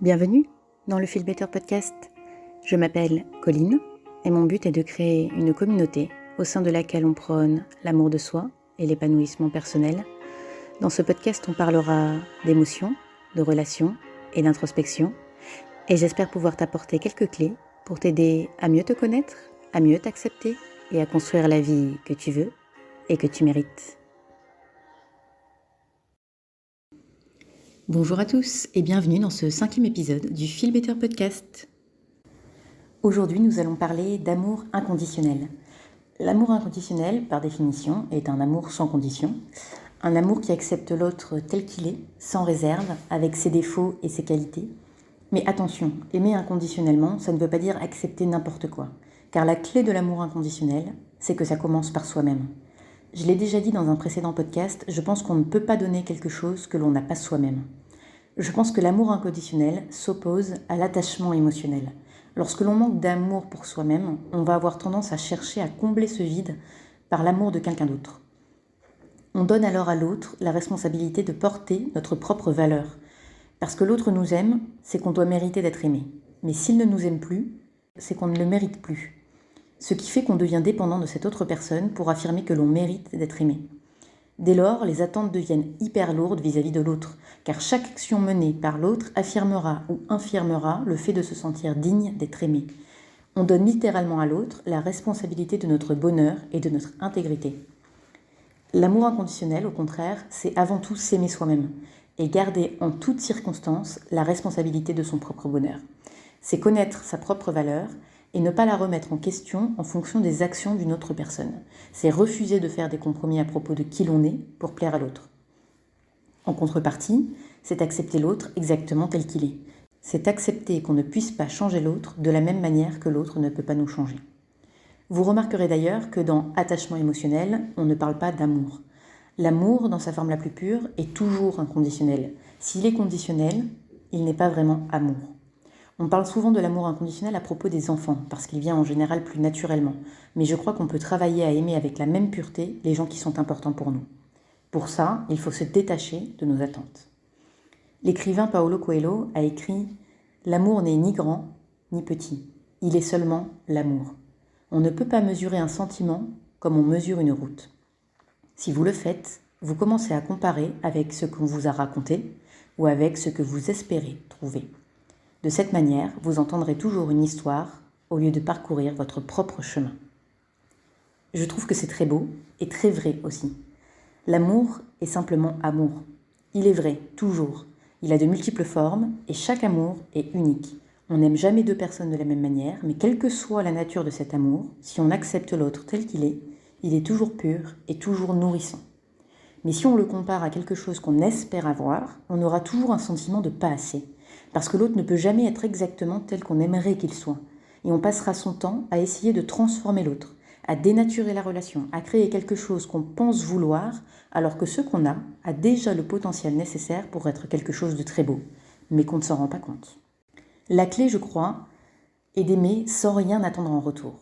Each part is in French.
Bienvenue dans le Feel Better Podcast. Je m'appelle Colline et mon but est de créer une communauté au sein de laquelle on prône l'amour de soi et l'épanouissement personnel. Dans ce podcast, on parlera d'émotions, de relations et d'introspection. Et j'espère pouvoir t'apporter quelques clés pour t'aider à mieux te connaître, à mieux t'accepter et à construire la vie que tu veux et que tu mérites. Bonjour à tous et bienvenue dans ce 5e épisode du Feel Better Podcast. Aujourd'hui, nous allons parler d'amour inconditionnel. L'amour inconditionnel, par définition, est un amour sans condition. Un amour qui accepte l'autre tel qu'il est, sans réserve, avec ses défauts et ses qualités. Mais attention, aimer inconditionnellement, ça ne veut pas dire accepter n'importe quoi. Car la clé de l'amour inconditionnel, c'est que ça commence par soi-même. Je l'ai déjà dit dans un précédent podcast, je pense qu'on ne peut pas donner quelque chose que l'on n'a pas soi-même. Je pense que l'amour inconditionnel s'oppose à l'attachement émotionnel. Lorsque l'on manque d'amour pour soi-même, on va avoir tendance à chercher à combler ce vide par l'amour de quelqu'un d'autre. On donne alors à l'autre la responsabilité de porter notre propre valeur. Parce que l'autre nous aime, c'est qu'on doit mériter d'être aimé. Mais s'il ne nous aime plus, c'est qu'on ne le mérite plus. Ce qui fait qu'on devient dépendant de cette autre personne pour affirmer que l'on mérite d'être aimé. Dès lors, les attentes deviennent hyper lourdes vis-à-vis de l'autre, car chaque action menée par l'autre affirmera ou infirmera le fait de se sentir digne d'être aimé. On donne littéralement à l'autre la responsabilité de notre bonheur et de notre intégrité. L'amour inconditionnel, au contraire, c'est avant tout s'aimer soi-même et garder en toutes circonstances la responsabilité de son propre bonheur. C'est connaître sa propre valeur et ne pas la remettre en question en fonction des actions d'une autre personne. C'est refuser de faire des compromis à propos de qui l'on est pour plaire à l'autre. En contrepartie, c'est accepter l'autre exactement tel qu'il est. C'est accepter qu'on ne puisse pas changer l'autre de la même manière que l'autre ne peut pas nous changer. Vous remarquerez d'ailleurs que dans attachement émotionnel, on ne parle pas d'amour. L'amour, dans sa forme la plus pure, est toujours inconditionnel. S'il est conditionnel, il n'est pas vraiment amour. On parle souvent de l'amour inconditionnel à propos des enfants, parce qu'il vient en général plus naturellement. Mais je crois qu'on peut travailler à aimer avec la même pureté les gens qui sont importants pour nous. Pour ça, il faut se détacher de nos attentes. L'écrivain Paulo Coelho a écrit « L'amour n'est ni grand ni petit, il est seulement l'amour. On ne peut pas mesurer un sentiment comme on mesure une route. Si vous le faites, vous commencez à comparer avec ce qu'on vous a raconté ou avec ce que vous espérez trouver. De cette manière, vous entendrez toujours une histoire au lieu de parcourir votre propre chemin. » Je trouve que c'est très beau et très vrai aussi. L'amour est simplement amour. Il est vrai, toujours. Il a de multiples formes et chaque amour est unique. On n'aime jamais deux personnes de la même manière, mais quelle que soit la nature de cet amour, si on accepte l'autre tel qu'il est, il est toujours pur et toujours nourrissant. Mais si on le compare à quelque chose qu'on espère avoir, on aura toujours un sentiment de pas assez. Parce que l'autre ne peut jamais être exactement tel qu'on aimerait qu'il soit. Et on passera son temps à essayer de transformer l'autre, à dénaturer la relation, à créer quelque chose qu'on pense vouloir, alors que ce qu'on a déjà le potentiel nécessaire pour être quelque chose de très beau, mais qu'on ne s'en rend pas compte. La clé, je crois, est d'aimer sans rien attendre en retour.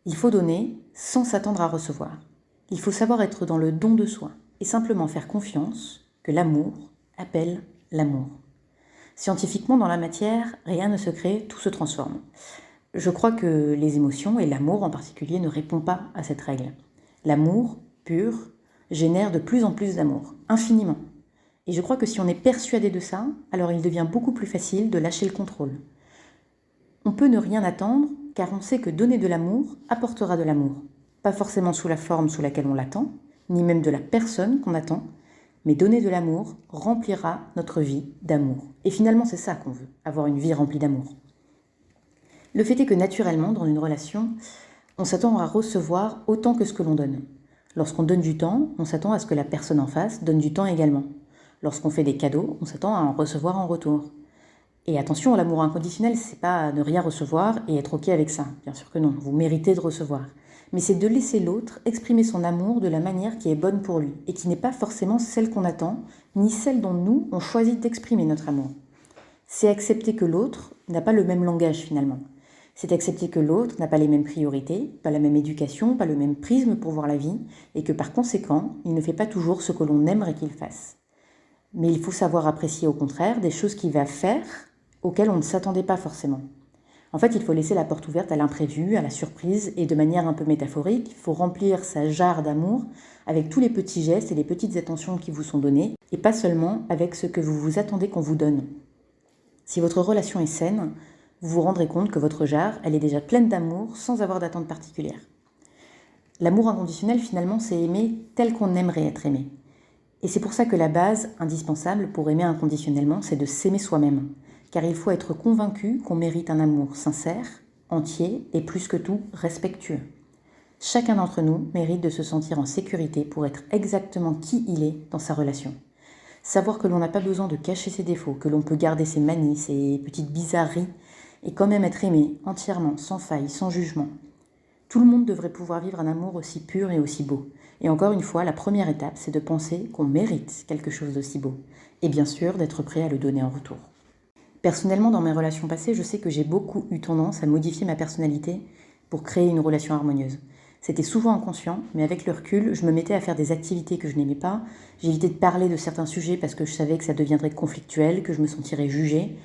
Il faut donner sans s'attendre à recevoir. Il faut savoir être dans le don de soi et simplement faire confiance que l'amour appelle l'amour. Scientifiquement, dans la matière, rien ne se crée, tout se transforme. Je crois que les émotions, et l'amour en particulier, ne répondent pas à cette règle. L'amour, pur, génère de plus en plus d'amour, infiniment. Et je crois que si on est persuadé de ça, alors il devient beaucoup plus facile de lâcher le contrôle. On peut ne rien attendre, car on sait que donner de l'amour apportera de l'amour. Pas forcément sous la forme sous laquelle on l'attend, ni même de la personne qu'on attend, mais donner de l'amour remplira notre vie d'amour. Et finalement, c'est ça qu'on veut, avoir une vie remplie d'amour. Le fait est que naturellement, dans une relation, on s'attend à recevoir autant que ce que l'on donne. Lorsqu'on donne du temps, on s'attend à ce que la personne en face donne du temps également. Lorsqu'on fait des cadeaux, on s'attend à en recevoir en retour. Et attention, l'amour inconditionnel, c'est pas ne rien recevoir et être OK avec ça. Bien sûr que non, vous méritez de recevoir. Mais c'est de laisser l'autre exprimer son amour de la manière qui est bonne pour lui et qui n'est pas forcément celle qu'on attend, ni celle dont nous, on choisit d'exprimer notre amour. C'est accepter que l'autre n'a pas le même langage finalement. C'est accepter que l'autre n'a pas les mêmes priorités, pas la même éducation, pas le même prisme pour voir la vie, et que par conséquent, il ne fait pas toujours ce que l'on aimerait qu'il fasse. Mais il faut savoir apprécier au contraire des choses qu'il va faire auxquelles on ne s'attendait pas forcément. En fait, il faut laisser la porte ouverte à l'imprévu, à la surprise, et de manière un peu métaphorique, il faut remplir sa jarre d'amour avec tous les petits gestes et les petites attentions qui vous sont donnés, et pas seulement avec ce que vous vous attendez qu'on vous donne. Si votre relation est saine, vous vous rendrez compte que votre jarre, elle est déjà pleine d'amour sans avoir d'attente particulière. L'amour inconditionnel, finalement, c'est aimer tel qu'on aimerait être aimé. Et c'est pour ça que la base indispensable pour aimer inconditionnellement, c'est de s'aimer soi-même. Car il faut être convaincu qu'on mérite un amour sincère, entier et plus que tout respectueux. Chacun d'entre nous mérite de se sentir en sécurité pour être exactement qui il est dans sa relation. Savoir que l'on n'a pas besoin de cacher ses défauts, que l'on peut garder ses manies, ses petites bizarreries et quand même être aimé entièrement, sans faille, sans jugement. Tout le monde devrait pouvoir vivre un amour aussi pur et aussi beau. Et encore une fois, la première étape, c'est de penser qu'on mérite quelque chose d'aussi beau. Et bien sûr, d'être prêt à le donner en retour. Personnellement, dans mes relations passées, je sais que j'ai beaucoup eu tendance à modifier ma personnalité pour créer une relation harmonieuse. C'était souvent inconscient, mais avec le recul, je me mettais à faire des activités que je n'aimais pas. J'évitais de parler de certains sujets parce que je savais que ça deviendrait conflictuel, que je me sentirais jugée.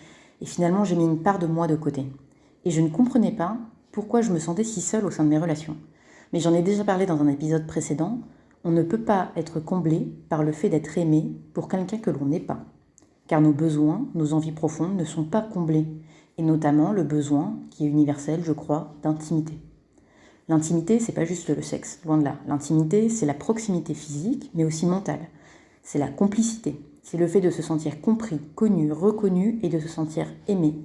Et finalement, j'ai mis une part de moi de côté. Et je ne comprenais pas pourquoi je me sentais si seule au sein de mes relations. Mais j'en ai déjà parlé dans un épisode précédent, on ne peut pas être comblé par le fait d'être aimé pour quelqu'un que l'on n'est pas. Car nos besoins, nos envies profondes ne sont pas comblés, et notamment le besoin, qui est universel, je crois, d'intimité. L'intimité, c'est pas juste le sexe, loin de là. L'intimité, c'est la proximité physique, mais aussi mentale. C'est la complicité. C'est le fait de se sentir compris, connu, reconnu et de se sentir aimé.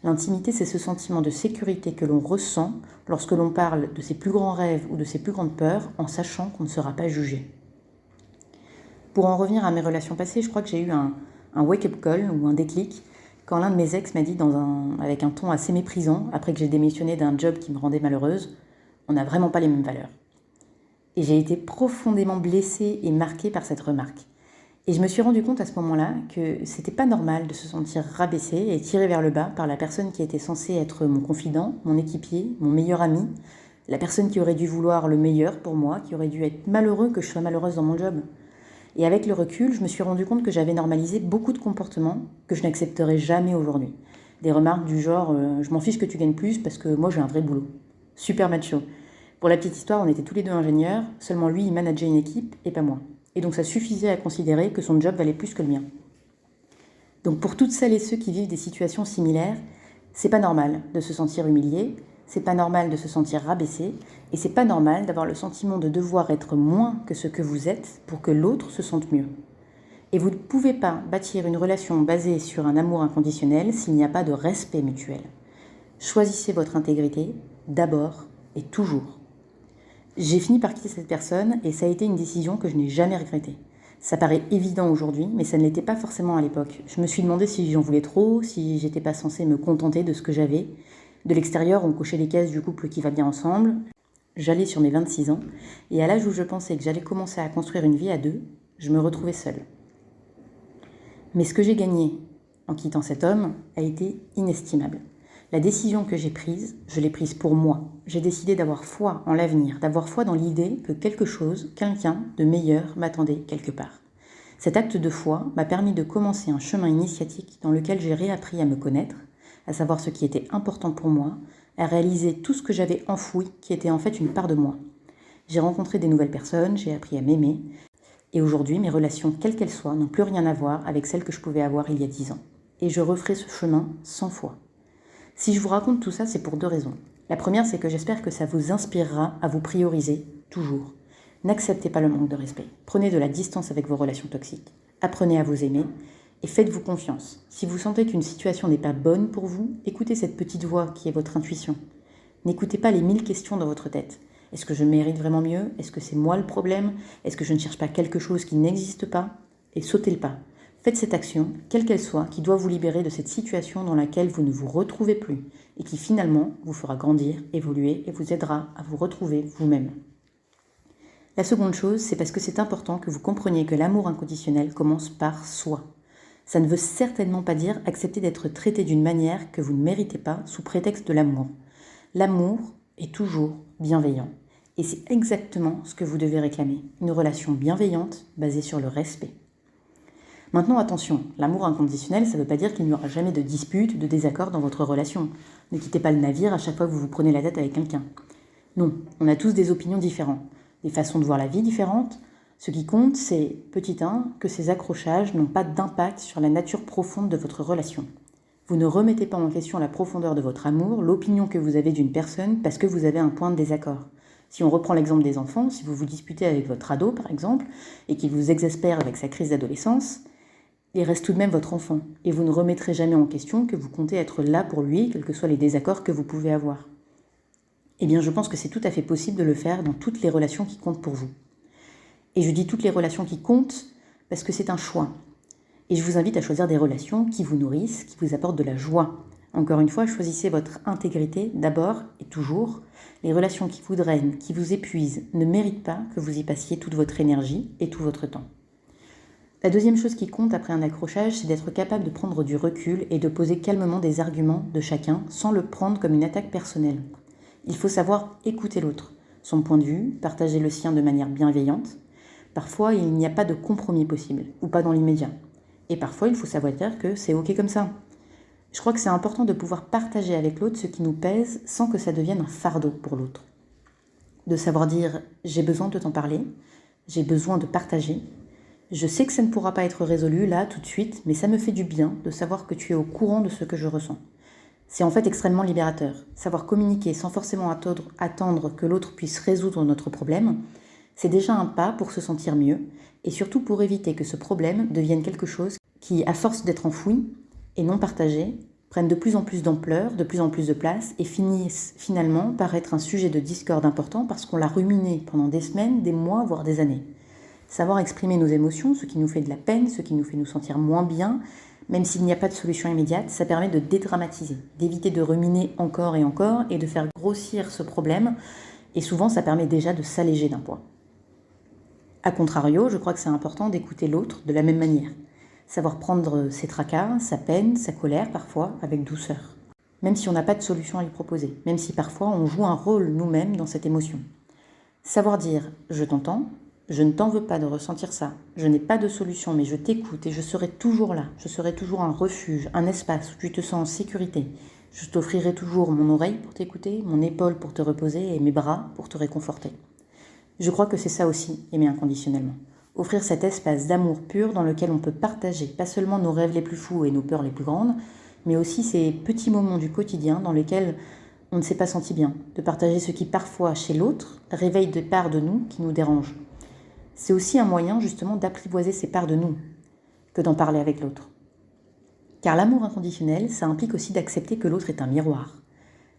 L'intimité, c'est ce sentiment de sécurité que l'on ressent lorsque l'on parle de ses plus grands rêves ou de ses plus grandes peurs en sachant qu'on ne sera pas jugé. Pour en revenir à mes relations passées, je crois que j'ai eu un wake-up call ou un déclic quand l'un de mes ex m'a dit avec un ton assez méprisant, après que j'ai démissionné d'un job qui me rendait malheureuse, « On n'a vraiment pas les mêmes valeurs ». Et j'ai été profondément blessée et marquée par cette remarque. Et je me suis rendu compte à ce moment-là que c'était pas normal de se sentir rabaissé et tiré vers le bas par la personne qui était censée être mon confident, mon équipier, mon meilleur ami, la personne qui aurait dû vouloir le meilleur pour moi, qui aurait dû être malheureux que je sois malheureuse dans mon job. Et avec le recul, je me suis rendu compte que j'avais normalisé beaucoup de comportements que je n'accepterai jamais aujourd'hui. Des remarques du genre « je m'en fiche que tu gagnes plus parce que moi j'ai un vrai boulot ». Super macho. Pour la petite histoire, on était tous les deux ingénieurs, seulement lui il manageait une équipe et pas moi. Et donc ça suffisait à considérer que son job valait plus que le mien. Donc pour toutes celles et ceux qui vivent des situations similaires, c'est pas normal de se sentir humilié, c'est pas normal de se sentir rabaissé, et c'est pas normal d'avoir le sentiment de devoir être moins que ce que vous êtes pour que l'autre se sente mieux. Et vous ne pouvez pas bâtir une relation basée sur un amour inconditionnel s'il n'y a pas de respect mutuel. Choisissez votre intégrité, d'abord et toujours. J'ai fini par quitter cette personne et ça a été une décision que je n'ai jamais regrettée. Ça paraît évident aujourd'hui, mais ça ne l'était pas forcément à l'époque. Je me suis demandé si j'en voulais trop, si j'étais pas censée me contenter de ce que j'avais. De l'extérieur, on cochait les cases du couple qui va bien ensemble. J'allais sur mes 26 ans, et à l'âge où je pensais que j'allais commencer à construire une vie à deux, je me retrouvais seule. Mais ce que j'ai gagné en quittant cet homme a été inestimable. La décision que j'ai prise, je l'ai prise pour moi. J'ai décidé d'avoir foi en l'avenir, d'avoir foi dans l'idée que quelque chose, quelqu'un de meilleur m'attendait quelque part. Cet acte de foi m'a permis de commencer un chemin initiatique dans lequel j'ai réappris à me connaître, à savoir ce qui était important pour moi, à réaliser tout ce que j'avais enfoui qui était en fait une part de moi. J'ai rencontré des nouvelles personnes, j'ai appris à m'aimer, et aujourd'hui mes relations, quelles qu'elles soient, n'ont plus rien à voir avec celles que je pouvais avoir il y a 10 ans. Et je referai ce chemin 100 fois. Si je vous raconte tout ça, c'est pour 2 raisons. La première, c'est que j'espère que ça vous inspirera à vous prioriser, toujours. N'acceptez pas le manque de respect. Prenez de la distance avec vos relations toxiques. Apprenez à vous aimer et faites-vous confiance. Si vous sentez qu'une situation n'est pas bonne pour vous, écoutez cette petite voix qui est votre intuition. N'écoutez pas les 1000 questions dans votre tête. Est-ce que je mérite vraiment mieux? Est-ce que c'est moi le problème? Est-ce que je ne cherche pas quelque chose qui n'existe pas? Et sautez le pas. Faites cette action, quelle qu'elle soit, qui doit vous libérer de cette situation dans laquelle vous ne vous retrouvez plus et qui finalement vous fera grandir, évoluer et vous aidera à vous retrouver vous-même. La seconde chose, c'est parce que c'est important que vous compreniez que l'amour inconditionnel commence par soi. Ça ne veut certainement pas dire accepter d'être traité d'une manière que vous ne méritez pas sous prétexte de l'amour. L'amour est toujours bienveillant. Et c'est exactement ce que vous devez réclamer. Une relation bienveillante basée sur le respect. Maintenant, attention, l'amour inconditionnel, ça ne veut pas dire qu'il n'y aura jamais de dispute, de désaccord dans votre relation. Ne quittez pas le navire à chaque fois que vous vous prenez la tête avec quelqu'un. Non, on a tous des opinions différentes, des façons de voir la vie différentes. Ce qui compte, c'est, petit 1, que ces accrochages n'ont pas d'impact sur la nature profonde de votre relation. Vous ne remettez pas en question la profondeur de votre amour, l'opinion que vous avez d'une personne parce que vous avez un point de désaccord. Si on reprend l'exemple des enfants, si vous vous disputez avec votre ado par exemple, et qu'il vous exaspère avec sa crise d'adolescence, il reste tout de même votre enfant, et vous ne remettrez jamais en question que vous comptez être là pour lui, quels que soient les désaccords que vous pouvez avoir. Eh bien, je pense que c'est tout à fait possible de le faire dans toutes les relations qui comptent pour vous. Et je dis toutes les relations qui comptent parce que c'est un choix. Et je vous invite à choisir des relations qui vous nourrissent, qui vous apportent de la joie. Encore une fois, choisissez votre intégrité d'abord et toujours. Les relations qui vous drainent, qui vous épuisent, ne méritent pas que vous y passiez toute votre énergie et tout votre temps. La deuxième chose qui compte après un accrochage, c'est d'être capable de prendre du recul et de poser calmement des arguments de chacun sans le prendre comme une attaque personnelle. Il faut savoir écouter l'autre, son point de vue, partager le sien de manière bienveillante. Parfois, il n'y a pas de compromis possible, ou pas dans l'immédiat. Et parfois, il faut savoir dire que c'est ok comme ça. Je crois que c'est important de pouvoir partager avec l'autre ce qui nous pèse sans que ça devienne un fardeau pour l'autre. De savoir dire « j'ai besoin de t'en parler, j'ai besoin de partager ». Je sais que ça ne pourra pas être résolu là, tout de suite, mais ça me fait du bien de savoir que tu es au courant de ce que je ressens. C'est en fait extrêmement libérateur. Savoir communiquer sans forcément attendre que l'autre puisse résoudre notre problème, c'est déjà un pas pour se sentir mieux, et surtout pour éviter que ce problème devienne quelque chose qui, à force d'être enfoui et non partagé, prenne de plus en plus d'ampleur, de plus en plus de place, et finisse finalement par être un sujet de discorde important parce qu'on l'a ruminé pendant des semaines, des mois, voire des années. Savoir exprimer nos émotions, ce qui nous fait de la peine, ce qui nous fait nous sentir moins bien, même s'il n'y a pas de solution immédiate, ça permet de dédramatiser, d'éviter de ruminer encore et de faire grossir ce problème. Et souvent, ça permet déjà de s'alléger d'un poids. A contrario, je crois que c'est important d'écouter l'autre de la même manière. Savoir prendre ses tracas, sa peine, sa colère parfois, avec douceur. Même si on n'a pas de solution à lui proposer, même si parfois on joue un rôle nous-mêmes dans cette émotion. Savoir dire « je t'entends », je ne t'en veux pas de ressentir ça. Je n'ai pas de solution, mais je t'écoute et je serai toujours là. Je serai toujours un refuge, un espace où tu te sens en sécurité. Je t'offrirai toujours mon oreille pour t'écouter, mon épaule pour te reposer et mes bras pour te réconforter. Je crois que c'est ça aussi, aimer inconditionnellement. Offrir cet espace d'amour pur dans lequel on peut partager pas seulement nos rêves les plus fous et nos peurs les plus grandes, mais aussi ces petits moments du quotidien dans lesquels on ne s'est pas senti bien. De partager ce qui parfois, chez l'autre, réveille des parts de nous qui nous dérangent. C'est aussi un moyen justement d'apprivoiser ces parts de nous que d'en parler avec l'autre. Car l'amour inconditionnel, ça implique aussi d'accepter que l'autre est un miroir.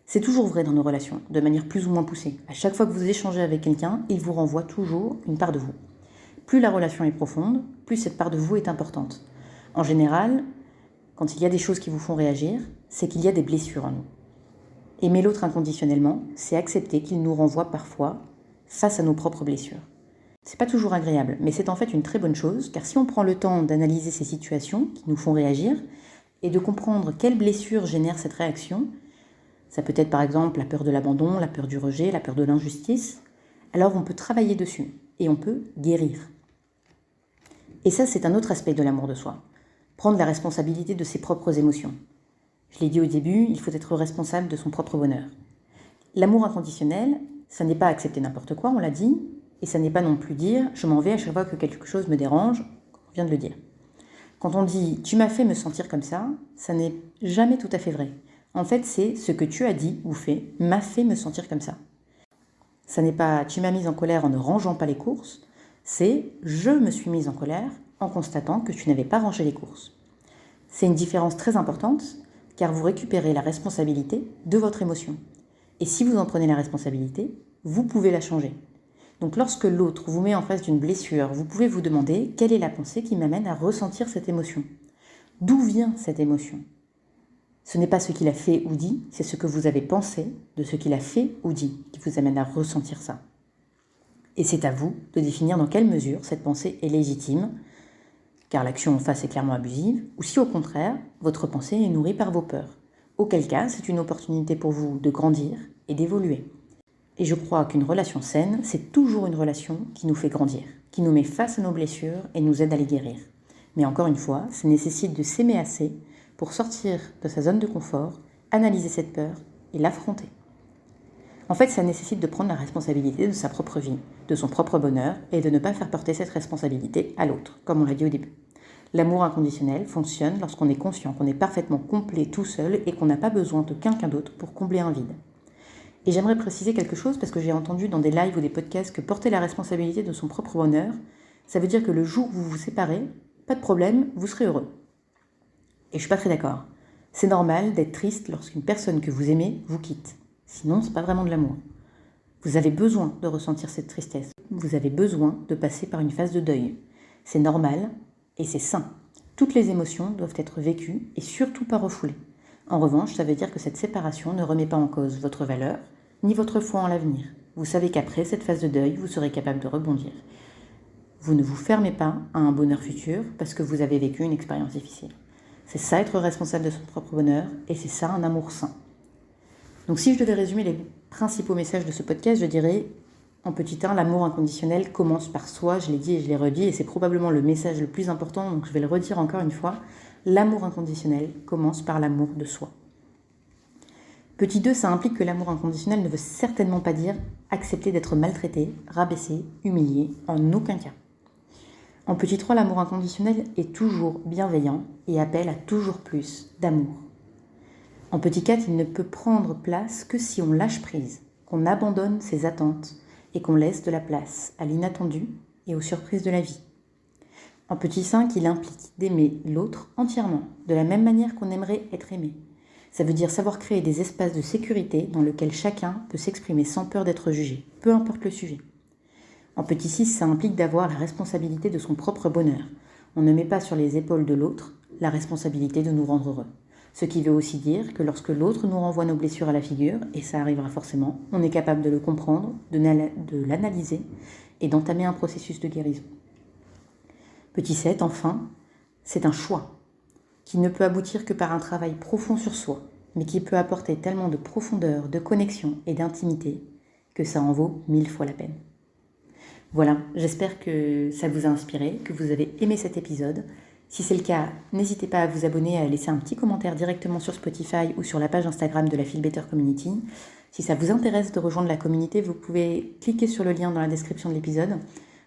C'est toujours vrai dans nos relations, de manière plus ou moins poussée. À chaque fois que vous échangez avec quelqu'un, il vous renvoie toujours une part de vous. Plus la relation est profonde, plus cette part de vous est importante. En général, quand il y a des choses qui vous font réagir, c'est qu'il y a des blessures en nous. Aimer l'autre inconditionnellement, c'est accepter qu'il nous renvoie parfois face à nos propres blessures. C'est pas toujours agréable, mais c'est en fait une très bonne chose, car si on prend le temps d'analyser ces situations qui nous font réagir et de comprendre quelles blessures génèrent cette réaction, ça peut être par exemple la peur de l'abandon, la peur du rejet, la peur de l'injustice, alors on peut travailler dessus et on peut guérir. Et ça, c'est un autre aspect de l'amour de soi, prendre la responsabilité de ses propres émotions. Je l'ai dit au début, il faut être responsable de son propre bonheur. L'amour inconditionnel, ça n'est pas accepter n'importe quoi, on l'a dit, et ça n'est pas non plus dire « je m'en vais à chaque fois que quelque chose me dérange », comme on vient de le dire. Quand on dit « tu m'as fait me sentir comme ça », ça n'est jamais tout à fait vrai. En fait, c'est ce que tu as dit ou fait m'a fait me sentir comme ça. Ça n'est pas « tu m'as mise en colère en ne rangeant pas les courses », c'est « je me suis mise en colère en constatant que tu n'avais pas rangé les courses ». C'est une différence très importante car vous récupérez la responsabilité de votre émotion. Et si vous en prenez la responsabilité, vous pouvez la changer. Donc lorsque l'autre vous met en face d'une blessure, vous pouvez vous demander quelle est la pensée qui m'amène à ressentir cette émotion. D'où vient cette émotion ? Ce n'est pas ce qu'il a fait ou dit, c'est ce que vous avez pensé de ce qu'il a fait ou dit qui vous amène à ressentir ça. Et c'est à vous de définir dans quelle mesure cette pensée est légitime, car l'action en face est clairement abusive, ou si au contraire, votre pensée est nourrie par vos peurs. Auquel cas, c'est une opportunité pour vous de grandir et d'évoluer. Et je crois qu'une relation saine, c'est toujours une relation qui nous fait grandir, qui nous met face à nos blessures et nous aide à les guérir. Mais encore une fois, ça nécessite de s'aimer assez pour sortir de sa zone de confort, analyser cette peur et l'affronter. En fait, ça nécessite de prendre la responsabilité de sa propre vie, de son propre bonheur, et de ne pas faire porter cette responsabilité à l'autre, comme on l'a dit au début. L'amour inconditionnel fonctionne lorsqu'on est conscient qu'on est parfaitement complet tout seul et qu'on n'a pas besoin de quelqu'un d'autre pour combler un vide. Et j'aimerais préciser quelque chose parce que j'ai entendu dans des lives ou des podcasts que porter la responsabilité de son propre bonheur, ça veut dire que le jour où vous vous séparez, pas de problème, vous serez heureux. Et je suis pas très d'accord. C'est normal d'être triste lorsqu'une personne que vous aimez vous quitte. Sinon, c'est pas vraiment de l'amour. Vous avez besoin de ressentir cette tristesse. Vous avez besoin de passer par une phase de deuil. C'est normal et c'est sain. Toutes les émotions doivent être vécues et surtout pas refoulées. En revanche, ça veut dire que cette séparation ne remet pas en cause votre valeur, ni votre foi en l'avenir. Vous savez qu'après cette phase de deuil, vous serez capable de rebondir. Vous ne vous fermez pas à un bonheur futur parce que vous avez vécu une expérience difficile. C'est ça être responsable de son propre bonheur et c'est ça un amour sain. Donc si je devais résumer les principaux messages de ce podcast, je dirais en petit 1, l'amour inconditionnel commence par soi, je l'ai dit et je l'ai redit, et c'est probablement le message le plus important, donc je vais le redire encore une fois. L'amour inconditionnel commence par l'amour de soi. Petit 2, ça implique que l'amour inconditionnel ne veut certainement pas dire accepter d'être maltraité, rabaissé, humilié, en aucun cas. En petit 3, l'amour inconditionnel est toujours bienveillant et appelle à toujours plus d'amour. En petit 4, il ne peut prendre place que si on lâche prise, qu'on abandonne ses attentes et qu'on laisse de la place à l'inattendu et aux surprises de la vie. En petit 5, il implique d'aimer l'autre entièrement, de la même manière qu'on aimerait être aimé. Ça veut dire savoir créer des espaces de sécurité dans lesquels chacun peut s'exprimer sans peur d'être jugé, peu importe le sujet. En petit 6, ça implique d'avoir la responsabilité de son propre bonheur. On ne met pas sur les épaules de l'autre la responsabilité de nous rendre heureux. Ce qui veut aussi dire que lorsque l'autre nous renvoie nos blessures à la figure, et ça arrivera forcément, on est capable de le comprendre, de l'analyser et d'entamer un processus de guérison. Petit 7, enfin, c'est un choix qui ne peut aboutir que par un travail profond sur soi, mais qui peut apporter tellement de profondeur, de connexion et d'intimité que ça en vaut 1000 fois la peine. Voilà, j'espère que ça vous a inspiré, que vous avez aimé cet épisode. Si c'est le cas, n'hésitez pas à vous abonner et à laisser un petit commentaire directement sur Spotify ou sur la page Instagram de la Feel Better Community. Si ça vous intéresse de rejoindre la communauté, vous pouvez cliquer sur le lien dans la description de l'épisode.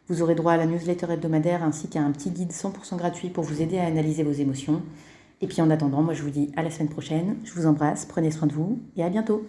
Vous aurez droit à la newsletter hebdomadaire ainsi qu'à un petit guide 100% gratuit pour vous aider à analyser vos émotions. Et puis en attendant, moi je vous dis à la semaine prochaine. Je vous embrasse, prenez soin de vous et à bientôt.